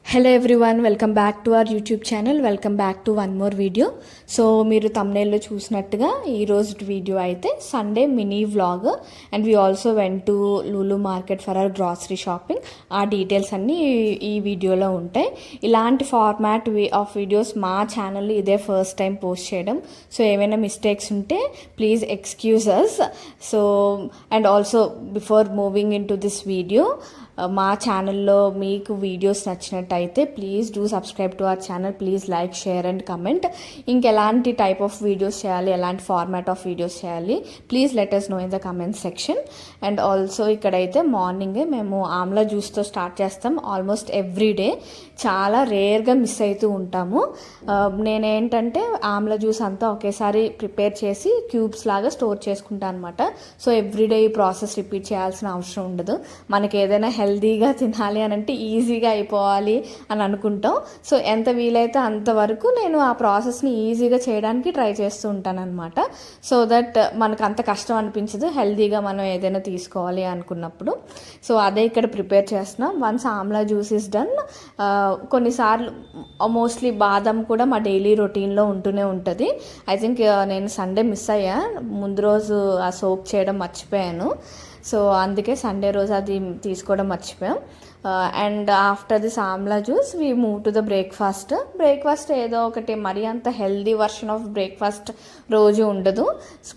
Hello everyone, welcome back to our YouTube channel. Welcome back to one more video. So మీరు తమ్నేల్లో చూసినట్టుగా ఈరోజు video అయితే Sunday mini vlog and we also went to Lulu market for hour grocery shopping. ఆ details అన్నీ ఈ వీడియోలో ఉంటాయి. ఇలాంటి ఫార్మాట్ ఆఫ్ వీడియోస్ మా ఛానల్లో ఇదే ఫస్ట్ టైం పోస్ట్ చేయడం. సో ఏమైనా మిస్టేక్స్ ఉంటే please excuse us. So and also before moving in to this video, మా ఛానల్లో మీకు వీడియోస్ నచ్చినట్టయితే please do subscribe to our channel. Please like, share and comment. ఇంకెలాంటి టైప్ ఆఫ్ వీడియోస్ చేయాలి, ఎలాంటి ఫార్మాట్ ఆఫ్ వీడియోస్ చేయాలి, please let us know in the comment section. And also ఇక్కడైతే మార్నింగే మేము ఆమ్లా జ్యూస్తో స్టార్ట్ చేస్తాం ఆల్మోస్ట్ ఎవ్రీ డే. చాలా రేర్గా మిస్ అవుతూ ఉంటాము. నేనేంటంటే ఆమ్లా జ్యూస్ అంతా ఒకేసారి ప్రిపేర్ చేసి క్యూబ్స్ లాగా స్టోర్ చేసుకుంటాను అనమాట. సో ఎవ్రీడే ఈ ప్రాసెస్ రిపీట్ చేయాల్సిన అవసరం ఉండదు. మనకి ఏదైనా హెల్దీగా తినాలి అని అంటే ఈజీగా అయిపోవాలి అని అనుకుంటాం. సో ఎంత వీలైతే అంతవరకు నేను ఆ ప్రాసెస్ని ఈజీగా చేయడానికి ట్రై చేస్తూ ఉంటాను అనమాట. సో దట్ మనకు అంత కష్టం అనిపించదు హెల్దీగా మనం ఏదైనా తీసుకోవాలి అనుకున్నప్పుడు. సో అదే ఇక్కడ ప్రిపేర్ చేస్తున్నాం. Once Amla juice is done, కొన్నిసార్లు మోస్ట్లీ బాదం కూడా మా డైలీ రొటీన్లో ఉంటూనే ఉంటుంది. ఐ థింక్ నేను సండే మిస్ అయ్యా, ముందు రోజు ఆ సోప్ చేయడం మర్చిపోయాను. సో అందుకే సండే రోజు అది తీసుకోవడం మర్చిపోయాం. And after this Amla juice we move to the breakfast ఏదో ఒకటి, మరీ అంత హెల్దీ వర్షన్ ఆఫ్ బ్రేక్ఫాస్ట్ రోజు ఉండదు.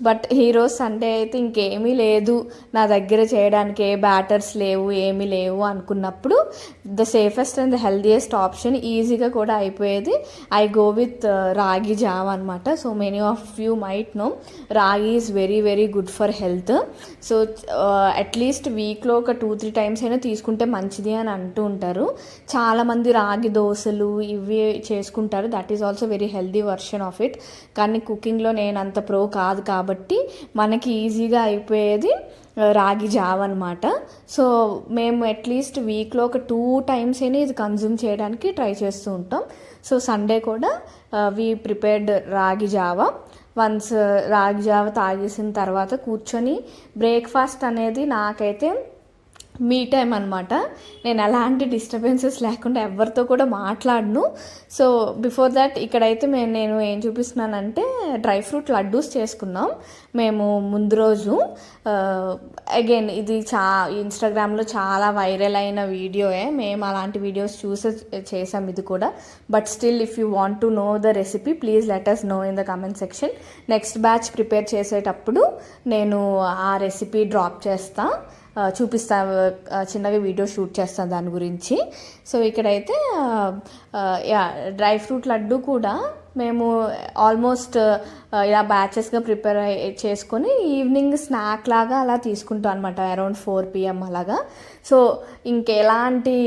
బట్ ఈరోజు సండే అయితే ఇంకేమీ లేదు నా దగ్గర చేయడానికి, ఏ బ్యాటర్స్ లేవు, ఏమీ లేవు అనుకున్నప్పుడు the safest and the healthiest option, ఈజీగా కూడా అయిపోయేది, I go with ragi java అనమాట. So many of you might know ragi is very very good for health. So at least వీక్లో ఒక 2-3 టైమ్స్ అయినా తీసుకుంటే మంచిది అని అంటూ ఉంటారు. చాలామంది రాగి దోశలు ఇవి చేసుకుంటారు. That is also very healthy version of it. కానీ కుకింగ్లో నేను అంత ప్రో కాదు కాబట్టి మనకి ఈజీగా అయిపోయేది రాగి జావ అనమాట. సో మేము అట్లీస్ట్ వీక్లో ఒక 2 టైమ్స్ అయినా ఇది కన్జ్యూమ్ చేయడానికి ట్రై చేస్తూ ఉంటాం. సో సండే కూడా వీ ప్రిపేర్డ్ రాగి జావ. వన్స్ రాగి జావ తాగేసిన తర్వాత కూర్చొని బ్రేక్ఫాస్ట్ అనేది నాకైతే మీ టైం అనమాట. నేను ఎలాంటి డిస్టర్బెన్సెస్ లేకుండా ఎవరితో కూడా మాట్లాడను. సో బిఫోర్ దాట్ ఇక్కడైతే నేను ఏం చూపిస్తున్నానంటే డ్రై ఫ్రూట్ లడ్డూస్ చేసుకున్నాం మేము ముందు రోజు. అగైన్ ఇది ఇన్స్టాగ్రామ్లో చాలా వైరల్ అయిన వీడియోయే. మేము అలాంటి వీడియోస్ చూసి చేసాం ఇది కూడా. But still if you want to know the recipe please let us know in the comment section. Next batch prepare చేసేటప్పుడు నేను ఆ రెసిపీ డ్రాప్ చేస్తాను, చూపిస్తా, చిన్నగా వీడియో షూట్ చేస్తాను దాని గురించి. సో ఇక్కడైతే డ్రై ఫ్రూట్ లడ్డు కూడా మేము ఆల్మోస్ట్ ఇలా బ్యాచెస్గా ప్రిపేర్ చేసుకొని ఈవినింగ్ స్నాక్ లాగా అలా తీసుకుంటాం అనమాట, అరౌండ్ 4 PM అలాగా. సో ఇంకెలాంటి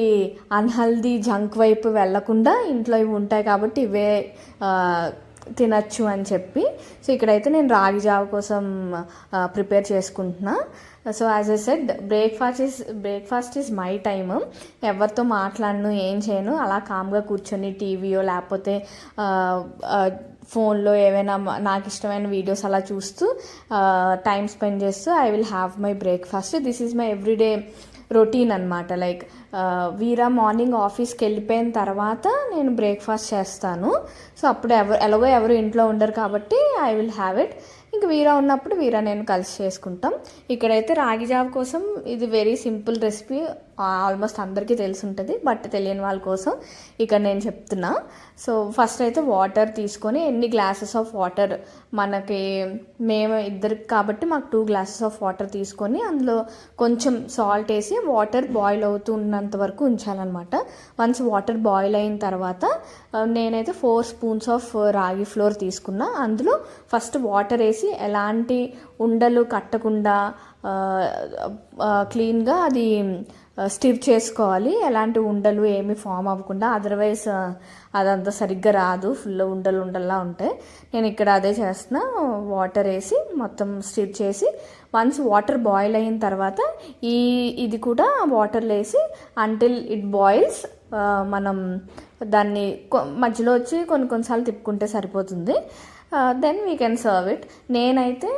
అన్హెల్దీ జంక్ వైపు వెళ్లకుండా ఇంట్లో ఇవి ఉంటాయి కాబట్టి ఇవే తినచ్చు అని చెప్పి. సో ఇక్కడైతే నేను రాగి జావ కోసం ప్రిపేర్ చేసుకుంటున్నా. So as I said breakfast is my time. ఎవరితో మాట్లాడను, ఏం చేయను, అలా కామ్గా కూర్చొని టీవీయో లేకపోతే ఫోన్లో ఏవైనా నాకు ఇష్టమైన వీడియోస్ అలా చూస్తూ టైం స్పెండ్ చేస్తూ I will have my breakfast. This is my everyday routine అనమాట. లైక్ వీరా మార్నింగ్ ఆఫీస్కి వెళ్ళిపోయిన తర్వాత నేను బ్రేక్ఫాస్ట్ చేస్తాను. సో అప్పుడు ఎలాగో ఎవరు ఇంట్లో ఉండరు కాబట్టి ఐ విల్ హ్యావ్ ఇట్. ఇంక వీరా ఉన్నప్పుడు వీరా నేను కలిసి చేసుకుంటాం. ఇక్కడైతే రాగి జావ కోసం ఇది వెరీ సింపుల్ రెసిపీ, ఆల్మోస్ట్ అందరికీ తెలిసి ఉంటుంది. బట్ తెలియని వాళ్ళ కోసం ఇక్కడ నేను చెప్తున్నా. సో ఫస్ట్ అయితే వాటర్ తీసుకొని, ఎన్ని గ్లాసెస్ ఆఫ్ వాటర్ మనకి, మేము ఇద్దరికి కాబట్టి మాకు 2 glasses ఆఫ్ వాటర్ తీసుకొని అందులో కొంచెం సాల్ట్ వేసి వాటర్ బాయిల్ అవుతూ ఉన్నంత వరకు ఉంచాలన్నమాట. వన్స్ వాటర్ బాయిల్ అయిన తర్వాత నేనైతే 4 spoons ఆఫ్ రాగి ఫ్లోర్ తీసుకున్నా. అందులో ఫస్ట్ వాటర్ వేసి ఎలాంటి ఉండలు కట్టకుండా క్లీన్గా అది స్టిర్ చేసుకోవాలి. ఎలాంటి ఉండలు ఏమి ఫామ్ అవ్వకుండా, అదర్వైజ్ అదంతా సరిగ్గా రాదు, ఫుల్ ఉండల్లా ఉంటాయి. నేను ఇక్కడ అదే చేస్తున్నా. వాటర్ వేసి మొత్తం స్టిర్ చేసి వన్స్ వాటర్ బాయిల్ అయిన తర్వాత ఇది కూడా వాటర్లో వేసి అంటిల్ ఇట్ బాయిల్స్ మనం దాన్ని మధ్యలో వచ్చి కొన్నిసార్లు తిప్పుకుంటే సరిపోతుంది. Then we can serve it. నేనైతే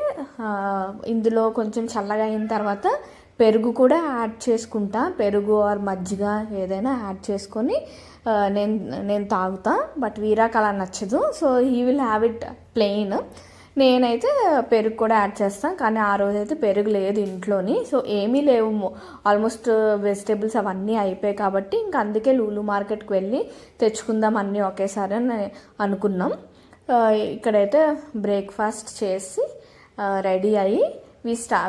ఇందులో కొంచెం చల్లగా అయిన తర్వాత పెరుగు కూడా యాడ్ చేసుకుంటా. పెరుగు ఆర్ మజ్జిగ ఏదైనా యాడ్ చేసుకొని నేను నేను తాగుతా, బట్ వీరాకి అలా నచ్చదు. So he will have it plain. నేనైతే పెరుగు కూడా యాడ్ చేస్తాను, కానీ ఆ రోజైతే పెరుగు లేదు ఇంట్లోని. సో ఏమీ లేవు, ఆల్మోస్ట్ వెజిటేబుల్స్ అవన్నీ అయిపోయాయి కాబట్టి ఇంకా అందుకే లూలు మార్కెట్కి వెళ్ళి తెచ్చుకుందాం అన్నీ ఒకేసారి అని అనుకున్నాం. ఇక్కడైతే బ్రేక్ఫాస్ట్ చేసి రెడీ అయ్యి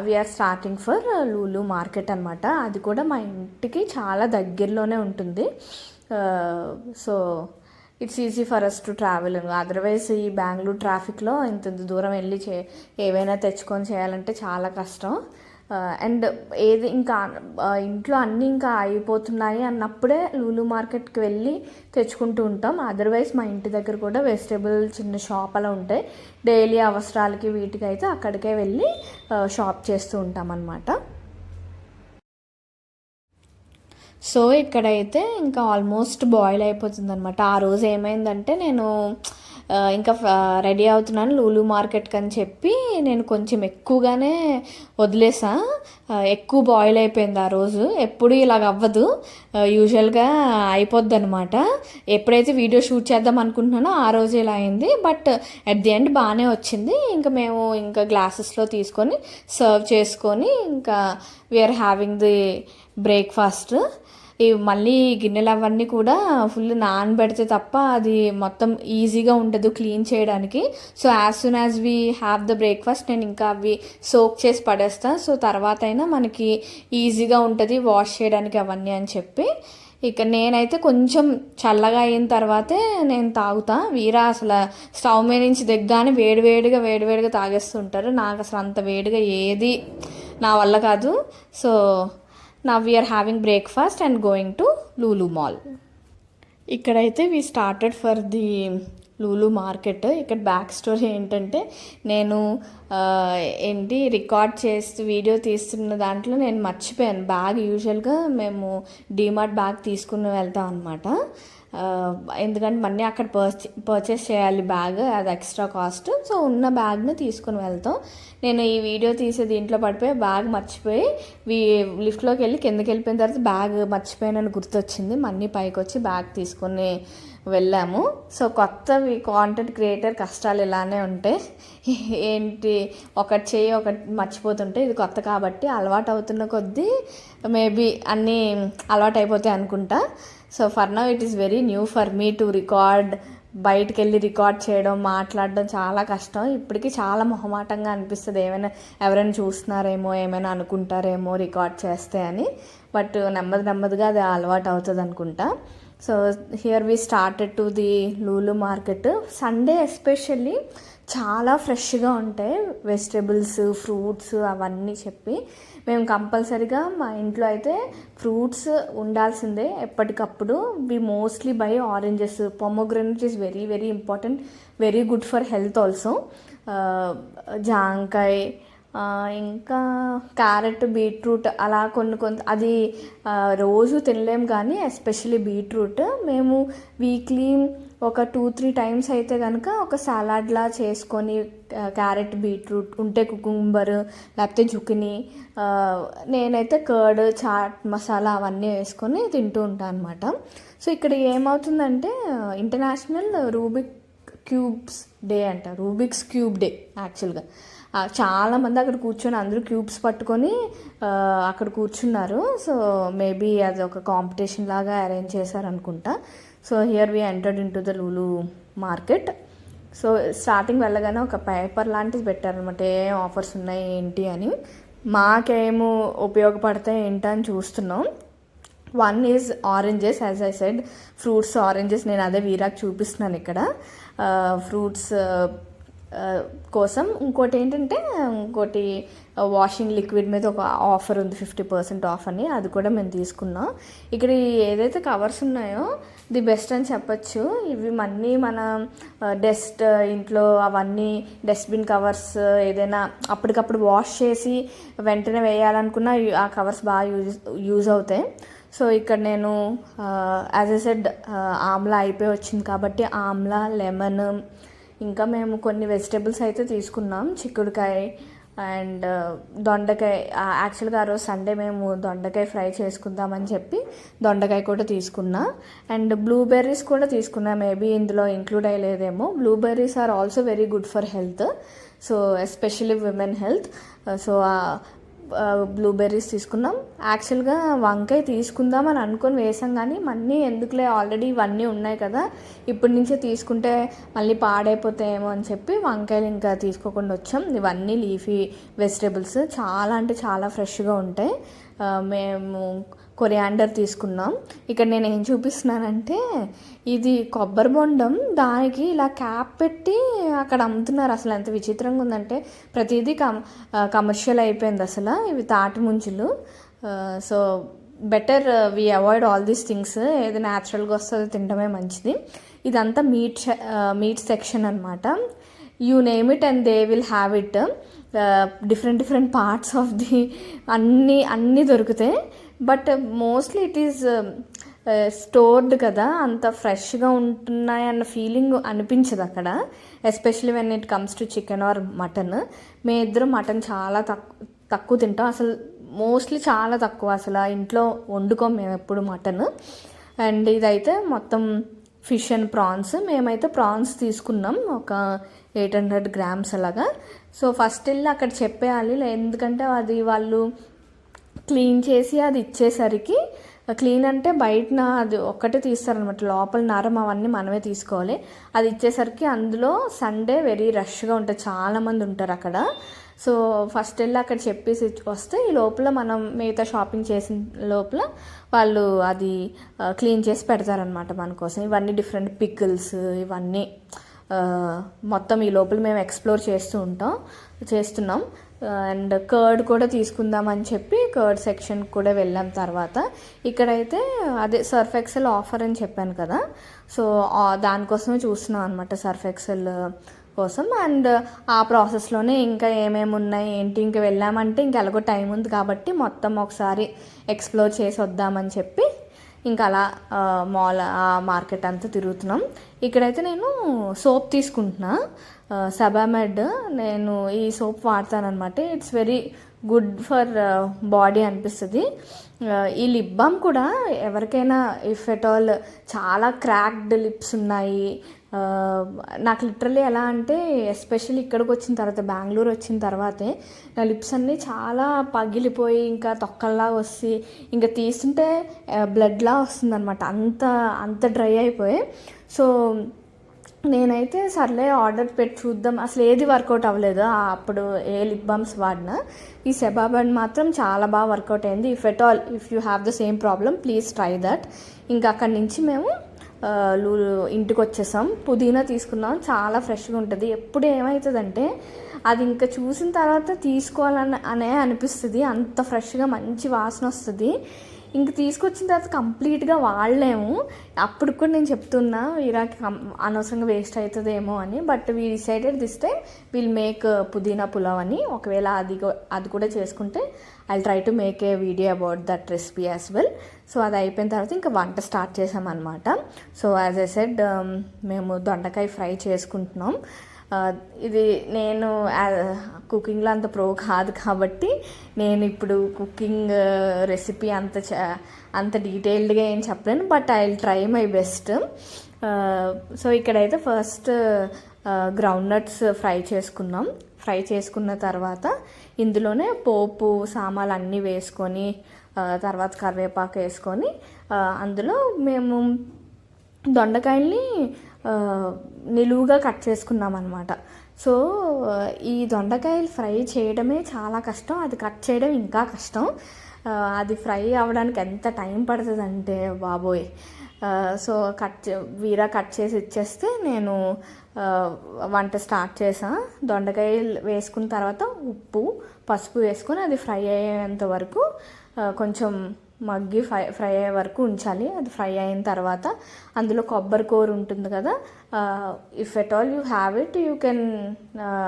we are starting for Lulu market అనమాట. అది కూడా మా ఇంటికి చాలా దగ్గరలోనే ఉంటుంది. So it's easy for us to travel. Otherwise ఈ బెంగళూరు ట్రాఫిక్లో ఇంత దూరం వెళ్ళి ఏవైనా తెచ్చుకొని చేయాలంటే చాలా కష్టం. అండ్ ఏది ఇంకా ఇంట్లో అన్నీ ఇంకా అయిపోతున్నాయి అన్నప్పుడే లూలు మార్కెట్కి వెళ్ళి తెచ్చుకుంటూ ఉంటాం. అదర్వైజ్ మా ఇంటి దగ్గర కూడా వెజిటేబుల్ చిన్న షాప్ అలా ఉంటాయి. డైలీ అవసరాలకి వీటికి అయితే అక్కడికే వెళ్ళి షాప్ చేస్తూ ఉంటాం అన్నమాట. సో ఇక్కడైతే ఇంకా ఆల్మోస్ట్ బాయిల్ అయిపోతుంది అనమాట. ఆ రోజు ఏమైందంటే నేను ఇంకా రెడీ అవుతున్నాను లూలు మార్కెట్కి అని చెప్పి నేను కొంచెం ఎక్కువగానే వదిలేసా. ఎక్కువ బాయిల్ అయిపోయింది ఆ రోజు. ఎప్పుడు ఇలాగ అవ్వదు, యూజువల్గా అయిపోద్ది అనమాట. ఎప్పుడైతే వీడియో షూట్ చేద్దాం అనుకుంటున్నానో ఆ రోజు ఇలా అయింది. బట్ అట్ ది ఎండ్ బాగానే వచ్చింది. ఇంకా మేము ఇంకా గ్లాసెస్లో తీసుకొని సర్వ్ చేసుకొని ఇంకా వీఆర్ హ్యావింగ్ ది బ్రేక్ఫాస్ట్. ఇవి మళ్ళీ గిన్నెలు అవన్నీ కూడా ఫుల్ నానబెడితే తప్ప అది మొత్తం ఈజీగా ఉండదు క్లీన్ చేయడానికి. So as soon as we have the breakfast నేను ఇంకా అవి సోక్ చేసి పడేస్తాను. సో తర్వాత అయినా మనకి ఈజీగా ఉంటుంది వాష్ చేయడానికి అవన్నీ అని చెప్పి. ఇక నేనైతే కొంచెం చల్లగా అయిన తర్వాతే నేను తాగుతా. వీరా అసలు స్టవ్ మీద నుంచి దిగ్గానే వేడివేడిగా తాగేస్తుంటారు. నాకు అసలు అంత వేడిగా ఏది నా వల్ల కాదు. So now we are having breakfast and going to Lulu Mall. ఇక్కడైతే we started for the Lulu market. ఇక్కడ బ్యాక్ స్టోరీ ఏంటంటే నేను రికార్డ్ చేస్తూ వీడియో తీస్తున్న దాంట్లో నేను మర్చిపోయాను బ్యాగ్. యూజువల్గా మేము డీమార్ట్ బ్యాగ్ తీసుకుని వెళ్తాం అనమాట. ఎందుకంటే మళ్ళీ అక్కడ పర్చేస్ చేయాలి బ్యాగ్, అది ఎక్స్ట్రా కాస్ట్. సో ఉన్న బ్యాగ్ని తీసుకుని వెళ్తాం. నేను ఈ వీడియో తీసే దీంట్లో పడిపోయి బ్యాగ్ మర్చిపోయి లిఫ్ట్లోకి వెళ్ళి కిందకి వెళ్ళిపోయిన తర్వాత బ్యాగ్ మర్చిపోయానని గుర్తొచ్చింది. మళ్ళీ పైకి వచ్చి బ్యాగ్ తీసుకొని వెళ్ళాము. సో కొత్తవి కాంటెంట్ క్రియేటర్ కష్టాలు ఇలానే ఉంటాయి. ఒకటి ఒకటి మర్చిపోతుంటే ఇది కొత్త కాబట్టి అలవాటు అవుతున్న కొద్దీ మేబీ అన్నీ అలవాటు అయిపోతాయి అనుకుంటా. So for now it is very new for me to record. బయటికి వెళ్ళి రికార్డ్ చేయడం, మాట్లాడడం చాలా కష్టం. ఇప్పటికీ చాలా మొహమాటంగా అనిపిస్తుంది, ఎవరైనా చూస్తున్నారేమో, ఏమైనా అనుకుంటారేమో రికార్డ్ చేస్తే అని. బట్ నెమ్మదిగా అది అలవాటు అవుతుంది అనుకుంటా. So here we started to the Lulu market. Sunday especially చాలా ఫ్రెష్గా ఉంటాయి వెజిటేబుల్స్, ఫ్రూట్స్ అవన్నీ చెప్పి మేము కంపల్సరీగా మా ఇంట్లో అయితే ఫ్రూట్స్ ఉండాల్సిందే ఎప్పటికప్పుడు. We mostly buy oranges. Pomegranate is very very important, very good for health also. జాంకాయ, ఇంకా క్యారెట్, బీట్రూట్ అలా కొన్ని అది రోజు తినలేము, కానీ ఎస్పెషల్లీ బీట్రూట్ మేము వీక్లీ ఒక 2-3 టైమ్స్ అయితే కనుక ఒక సలాడ్లా చేసుకొని క్యారెట్, బీట్రూట్ ఉంటే కుకుంబర్ లేకపోతే జుకినీ, నేనైతే కర్డ్, చాట్ మసాలా అవన్నీ వేసుకొని తింటూ ఉంటాను అనమాట. సో ఇక్కడ ఏమవుతుందంటే ఇంటర్నేషనల్ రూబిక్ క్యూబ్స్ డే అంట, రూబిక్స్ క్యూబ్ డే యాక్చువల్గా. చాలామంది అక్కడ కూర్చొని అందరూ క్యూబ్స్ పట్టుకొని అక్కడ కూర్చున్నారు. సో మేబీ అది ఒక కాంపిటీషన్ లాగా అరేంజ్ చేశారనుకుంటా. So here we entered in to the Lulu market. So starting వెళ్ళగానే ఒక పేపర్ లాంటిది పెట్టారనమాట, ఏం ఆఫర్స్ ఉన్నాయి ఏంటి అని. మాకేమో ఉపయోగపడతాయి ఏంటని చూస్తున్నాం. One is oranges, as I said fruits, oranges. నేను అదే వీరాకి చూపిస్తున్నాను ఇక్కడ ఫ్రూట్స్ కోసం. ఇంకోటి వాషింగ్ లిక్విడ్ మీద ఒక ఆఫర్ ఉంది, 50% ఆఫ్ అని. అది కూడా మేము తీసుకున్నాం. ఇక్కడ ఏదైతే కవర్స్ ఉన్నాయో ది బెస్ట్ అని చెప్పచ్చు. ఇవి మళ్ళీ మన డస్ట్ ఇంట్లో అవన్నీ డస్ట్బిన్ కవర్స్ ఏదైనా అప్పటికప్పుడు వాష్ చేసి వెంటనే వేయాలనుకున్నా ఆ కవర్స్ బాగా యూజ్ అవుతాయి. సో ఇక్కడ నేను యాజ్ ఐ సెడ్ ఆమ్లా అయిపోయి వచ్చింది కాబట్టి ఆమ్లా, లెమన్, ఇంకా మేము కొన్ని వెజిటేబుల్స్ అయితే తీసుకున్నాం. చిక్కుడుకాయ, అండ్ దొండకాయ. యాక్చువల్గా ఆ రోజు సండే మేము దొండకాయ ఫ్రై చేసుకుందామని చెప్పి దొండకాయ కూడా తీసుకున్నా. అండ్ బ్లూబెర్రీస్ కూడా తీసుకున్నా. మేబీ ఇందులో ఇంక్లూడ్ అయ్యలేదేమో. Blueberries are also very good for health, so especially women health. So blueberries తీసుకున్నాం. యాక్చువల్గా వంకాయ తీసుకుందామని అనుకొని వేసాం, కానీ మళ్ళీ ఎందుకులే ఆల్రెడీ ఇవన్నీ ఉన్నాయి కదా, ఇప్పటి నుంచే తీసుకుంటే మళ్ళీ పాడైపోతాయేమో అని చెప్పి వంకాయలు ఇంకా తీసుకోకుండా వచ్చాం. ఇవన్నీ లీఫీ వెజిటేబుల్స్, చాలా అంటే చాలా ఫ్రెష్గా ఉంటాయి. మేము కొరియాండర్ తీసుకున్నాం. ఇక్కడ నేను ఏం చూపిస్తున్నానంటే ఇది కొబ్బరి బొండం, దానికి ఇలా క్యాప్ పెట్టి అక్కడ అమ్ముతున్నారు. అసలు ఎంత విచిత్రంగా ఉందంటే ప్రతిదీ కమర్షియల్ అయిపోయింది అసలు. ఇవి తాటి ముంచులు. So better we avoid all these things. ఏది న్యాచురల్గా వస్తుందో తినడమే మంచిది. ఇదంతా మీట్ సెక్షన్ అనమాట. You name it and they will have it. Different parts of the అన్నీ దొరుకుతాయి. But mostly it is stored కదా, అంత ఫ్రెష్గా ఉంటున్నాయి అన్న ఫీలింగ్ అనిపించదు అక్కడ, especially when it comes to chicken or mutton. మేము ఇద్దరం మటన్ చాలా తక్కువ తింటాం, అసలు మోస్ట్లీ చాలా తక్కువ. అసలు ఇంట్లో వండుకోం మేము ఎప్పుడు మటన్. అండ్ ఇదైతే మొత్తం ఫిష్ అండ్ ప్రాన్స్. మేమైతే ప్రాన్స్ తీసుకున్నాం ఒక 800 grams అలాగా. సో ఫస్ట్ వెళ్ళి అక్కడ చెప్పేయాలి, ఎందుకంటే అది వాళ్ళు క్లీన్ చేసి అది ఇచ్చేసరికి, క్లీన్ అంటే బయటన అది ఒక్కటే తీస్తారనమాట, లోపల నరం అవన్నీ మనమే తీసుకోవాలి. అది ఇచ్చేసరికి అందులో సండే వెరీ రష్గా ఉంటుంది, చాలామంది ఉంటారు అక్కడ. సో ఫస్ట్ వెళ్ళి అక్కడ చెప్పేసి వస్తే ఈ లోపల మనం మిగతా షాపింగ్ చేసిన లోపల వాళ్ళు అది క్లీన్ చేసి పెడతారనమాట మన కోసం. ఇవన్నీ డిఫరెంట్ పికిల్స్ ఇవన్నీ మొత్తం ఈ లోపల మేము ఎక్స్ప్లోర్ చేస్తున్నాం. అండ్ కర్డ్ కూడా తీసుకుందామని చెప్పి కర్డ్ సెక్షన్ కూడా వెళ్ళాం. తర్వాత ఇక్కడైతే అదే సర్ఫ్ ఎక్సెల్ ఆఫర్ అని చెప్పాను కదా, సో దానికోసమే చూస్తున్నాం అనమాట, సర్ఫ్ ఎక్సెల్ కోసం. అండ్ ఆ ప్రాసెస్లోనే ఇంకా ఏమేమి ఉన్నాయి ఏంటి, ఇంకా వెళ్ళామంటే ఇంకా ఎలాగో టైం ఉంది కాబట్టి మొత్తం ఒకసారి ఎక్స్ప్లోర్ చేసి వద్దామని చెప్పి ఇంకా అలా మార్కెట్ అంతా తిరుగుతున్నాం. ఇక్కడైతే నేను సోప్ తీసుకుంటున్నా, సెబామెడ్. నేను ఈ సోప్ వాడతానమాట. It's very good for body అనిపిస్తుంది. ఈ లిప్ బామ్ కూడా ఎవరికైనా ఇఫ్ ఎట్ ఆల్ చాలా క్రాక్డ్ లిప్స్ ఉన్నాయి, నాకు లిటరల్లీ ఎలా అంటే ఎస్పెషల్లీ ఇక్కడికి వచ్చిన తర్వాత, బెంగళూరు వచ్చిన తర్వాతే నా లిప్స్ అన్నీ చాలా పగిలిపోయి ఇంకా తొక్కల్లా వస్తే ఇంకా తీస్తుంటే బ్లడ్లా వస్తుందన్నమాట, అంత డ్రై అయిపోయి. సో నేనైతే సర్లే ఆర్డర్ పెట్టి చూద్దాం, అసలు ఏది వర్కౌట్ అవ్వలేదు అప్పుడు ఏ లిప్ బామ్స్ వాడినా. ఈ సెబామెడ్ మాత్రం చాలా బాగా వర్కౌట్ అయింది. If at all if you have the same problem please try that. ఇంకా అక్కడి నుంచి మేము ఇంటికి వచ్చేసాం. పుదీనా తీసుకున్నాం, చాలా ఫ్రెష్గా ఉంటుంది. ఎప్పుడు ఏమవుతుందంటే అది ఇంకా చూసిన తర్వాత తీసుకోవాలనే అనిపిస్తుంది, అంత ఫ్రెష్గా మంచి వాసన వస్తుంది. ఇంక తీసుకొచ్చిన తర్వాత కంప్లీట్గా వాడలేము. అప్పుడు కూడా నేను చెప్తున్నా వీరాకి అనవసరంగా వేస్ట్ అవుతుందేమో అని, but we decided this time will make పుదీనా పులావ్ అని. ఒకవేళ అది కూడా చేసుకుంటే I try to make a video about that recipe as well. So అది అయిపోయిన తర్వాత ఇంకా వంట స్టార్ట్ చేసామన్నమాట. సో యాజ్ ఐ సెడ్ మేము దొండకాయ ఫ్రై చేసుకుంటున్నాం. ఇది నేను కుకింగ్లో అంత ప్రో కాదు కాబట్టి నేను ఇప్పుడు కుకింగ్ రెసిపీ అంత డీటెయిల్డ్గా ఏం చెప్పలేను, but I will try my best. So ఇక్కడైతే ఫస్ట్ గ్రౌండ్ నట్స్ ఫ్రై చేసుకున్న తర్వాత ఇందులోనే పోపు సామాన్లు అన్నీ వేసుకొని తర్వాత కరివేపాకు వేసుకొని అందులో మేము దొండకాయల్ని నిలువుగా కట్ చేసుకున్నాం అనమాట. సో ఈ దొండకాయలు ఫ్రై చేయడమే చాలా కష్టం, అది కట్ చేయడం ఇంకా కష్టం. అది ఫ్రై అవ్వడానికి ఎంత టైం పడుతుందంటే బాబోయ్. సో వీరా కట్ చేసి ఇచ్చేస్తే నేను వంట స్టార్ట్ చేసాను. దొండకాయలు వేసుకున్న తర్వాత ఉప్పు పసుపు వేసుకొని అది ఫ్రై అయ్యేంత వరకు కొంచెం మగ్గి ఫ్రై అయ్యే వరకు ఉంచాలి. అది ఫ్రై అయిన తర్వాత అందులో కొబ్బరి కూర ఉంటుంది కదా, if at all you have it you can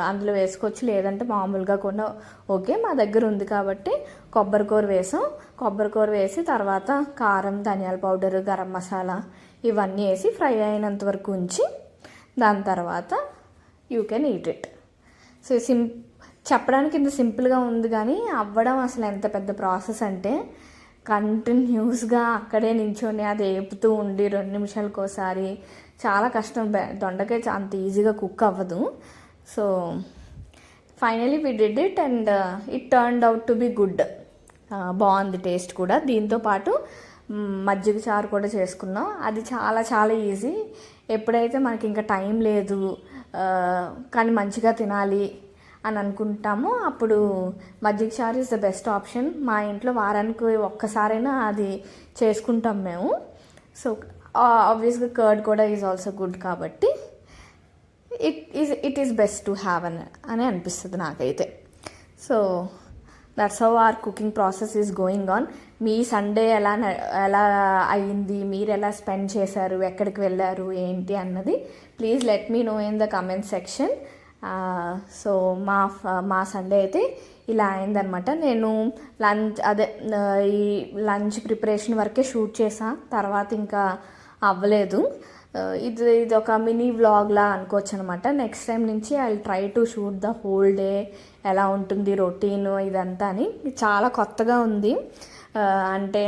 అందులో వేసుకోవచ్చు, లేదంటే మామూలుగా కూడా ఓకే. మా దగ్గర ఉంది కాబట్టి కొబ్బరి కూర వేసి తర్వాత కారం, ధనియాల పౌడర్, గరం మసాలా ఇవన్నీ వేసి ఫ్రై అయినంత వరకు ఉంచి దాని తర్వాత you can eat it. So చెప్పడానికి ఇంత సింపుల్గా ఉంది కానీ అవ్వడం అసలు ఎంత పెద్ద ప్రాసెస్ అంటే కంటిన్యూస్గా అక్కడే నించొని అది వేపుతూ ఉండి 2 నిమిషాలకు ఒకసారి చాలా కష్టం. దొండకాయ అంత ఈజీగా కుక్ అవ్వదు. So finally we did it and it turned out to be good. బాగుంది టేస్ట్ కూడా. దీంతోపాటు మజ్జిగ చారు కూడా చేసుకున్నాం. అది చాలా చాలా ఈజీ. ఎప్పుడైతే మనకి ఇంకా టైం లేదు కానీ మంచిగా తినాలి అని అనుకుంటామో అప్పుడు మజ్జిగ చారు ఇస్ ద బెస్ట్ ఆప్షన్. మా ఇంట్లో వారానికి ఒక్కసారైనా అది చేసుకుంటాం మేము. సో ఆబ్వియస్గా కర్డ్ కూడా ఈజ్ ఆల్సో గుడ్ కాబట్టి it is best to have అని అనిపిస్తుంది నాకైతే. So that's how our cooking process is going on. మీ సండే ఎలా అయ్యింది, మీరు ఎలా స్పెండ్ చేశారు, ఎక్కడికి వెళ్ళారు ఏంటి అన్నది please let me know in the comment section. So మా సండే అయితే ఇలా అయిందనమాట. నేను ఈ లంచ్ ప్రిపరేషన్ వరకే షూట్ చేసా, తర్వాత ఇంకా అవ్వలేదు. ఇది ఒక మినీ వ్లాగ్లా అనుకోవచ్చు అనమాట. నెక్స్ట్ టైం నుంచి I will try to shoot the whole day, ఎలా ఉంటుంది రొటీన్ ఇదంతా అని. చాలా కొత్తగా ఉంది. అంటే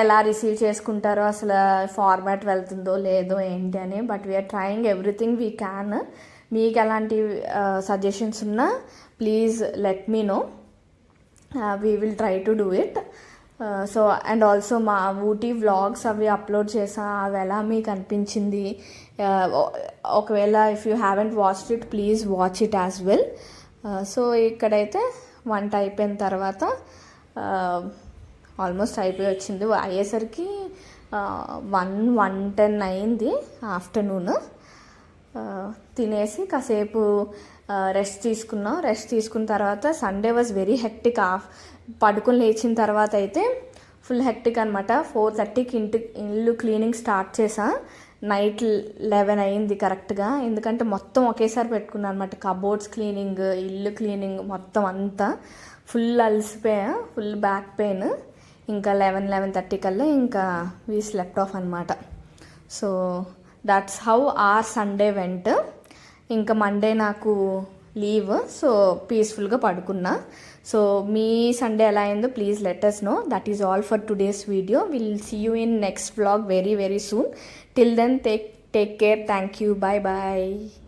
ఎలా రిసీవ్ చేసుకుంటారో, అసలు ఫార్మాట్ వెళ్తుందో లేదో ఏంటి అని. But we are trying everything we can. మీకు ఎలాంటి సజెషన్స్ ఉన్నా please let me know. We will try to do it. So and also మా ఊటీ వ్లాగ్స్ అవి అప్లోడ్ చేసా, అవి ఎలా మీకు అనిపించింది, ఒకవేళ if you haven't watched it please watch it as well. So ఇక్కడైతే వంట అయిపోయిన తర్వాత ఆల్మోస్ట్ అయిపోయి వచ్చింది. అయ్యేసరికి 1:10 అయింది ఆఫ్టర్నూన్. తినేసి కాసేపు రెస్ట్ తీసుకున్నాం. రెస్ట్ తీసుకున్న తర్వాత సండే వాజ్ వెరీ హెక్టిక్. పడుకొని లేచిన తర్వాత అయితే ఫుల్ హెక్టిక్ అనమాట. 4:30కి ఇల్లు క్లీనింగ్ స్టార్ట్ చేసా. నైట్ 11 అయింది కరెక్ట్గా. ఎందుకంటే మొత్తం ఒకేసారి పెట్టుకున్నాను అనమాట. కబోర్డ్స్ క్లీనింగ్, ఇల్లు క్లీనింగ్ మొత్తం అంతా. ఫుల్ అలసిపోయా, ఫుల్ బ్యాక్ పెయిన్. ఇంకా 11:30 కల్లా ఇంకా వీ స్లెప్ట్ ఆఫ్ అనమాట. So that's how our Sunday went. ఇంకా మండే నాకు లీవ్, సో పీస్ఫుల్గా పడుకున్నా. సో మీ సండే ఎలా అయిందో please let us know. That is all for today's video. We'll see you in next vlog very very soon. Till then take care. Thank you. Bye bye.